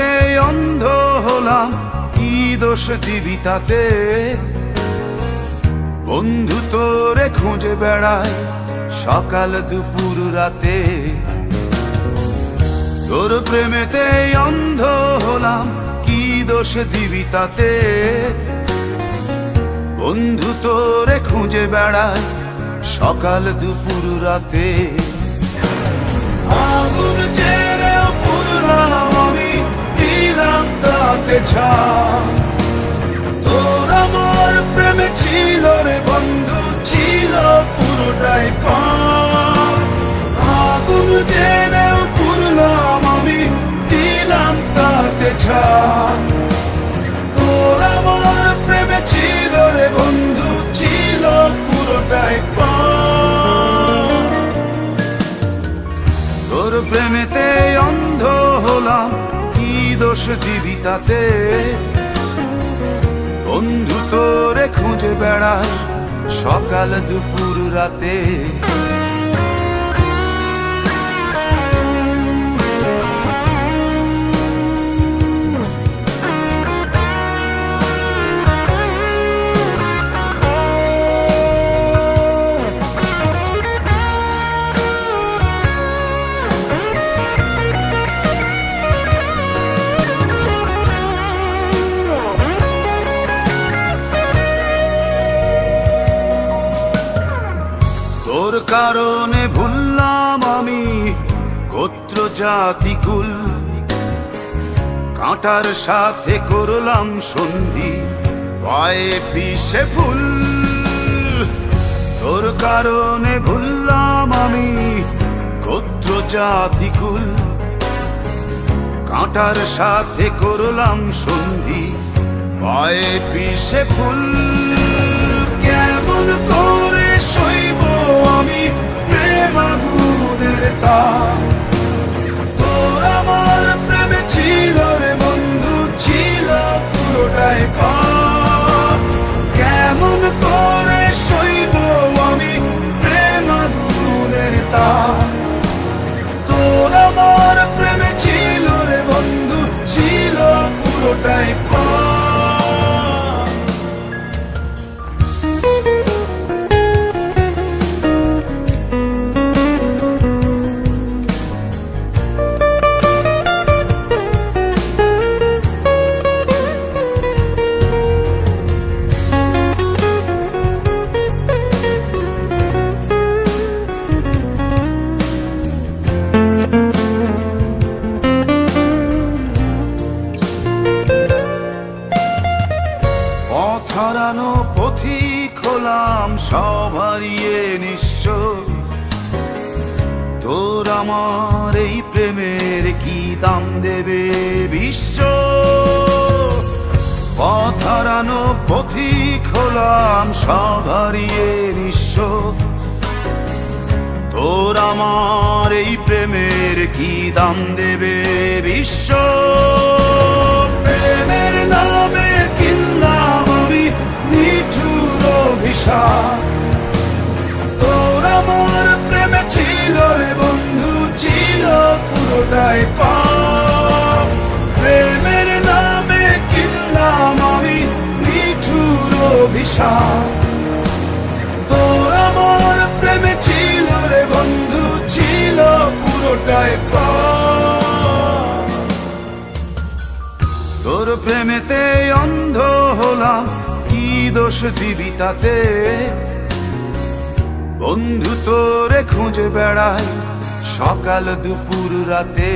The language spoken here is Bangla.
প্রেমেতে অন্ধ হলাম, কি দোষ দিবি তাতে? বন্ধু তোরে খুঁজে বেড়ায় সকাল দুপুর রাতে। তোর প্রেমেতে অন্ধ হলাম, কি দোষ দিবি তাতে? বন্ধু তোরে খুঁজে বেড়ায় সকাল দুপুর রাতে। আগুন ছেড়েও পুরলাম আমি, দিলাম তাতে ছাপ। তোর আমার প্রেমে ছিল রে বন্ধু, ছিল পুরোটাই পাপ। আগুন ছেড়েও পুরলাম আমি, দিলাম তাতে ছাপ। তোর আমার প্রেমে ছিল রে বন্ধু, ছিল পুরোটাই পাপ। তোর প্রেমেতে অন্ধ হলাম, কি দোষ দিবি তাতে? বন্ধু তোরে খুঁজে বেড়ায় সকাল দুপুর রাতে। তোর কারণে ভুললাম আমি গোত্র জাতি কুল, কাঁটার সাথে করলাম সন্ধি, পায়ে পিষে ফুল। তোর কারণে ভুললাম আমি গোত্র জাতি কুল, কাঁটার সাথে করলাম সন্ধি, পায়ে পিষে ফুল। কেমন করে সইব আমি প্রেম আগুনের তাপ? তোর আমার প্রেমে ছিল রে বন্ধু, ছিল পুরোটাই পাপ। কেমন করে সইব আমি প্রেম আগুনের তাপ? তোর আমার প্রেমে ছিল রে বন্ধু, ছিল পুরোটাই পাপ। হারানো পথিক হলাম সব হারিয়ে নিঃস্ব। তোর আমার এই প্রেমের কি দাম দেবে বিশ্ব? পথ হারানো পথিক হলাম সব হারিয়ে নিঃস্ব। তোর আমার এই প্রেমের কি দাম দেবে বিশ্ব? প্রেমের নামে কিনলাম আমি নিঠুর অভিশাপ। তোর আমার প্রেমে ছিল রে বন্ধু, ছিল পুরোটাই পাপ। প্রেমের নামে কিনলাম আমি নিঠুর অভিশাপ। তোর আমার প্রেমে ছিল রে বন্ধু, ছিল পুরোটাই পাপ। তোর প্রেমেতে অন্ধ হলাম, কি দোষ দিবি তাতে? বন্ধু তোরে খুঁজে বেড়ায় সকাল দুপুর রাতে।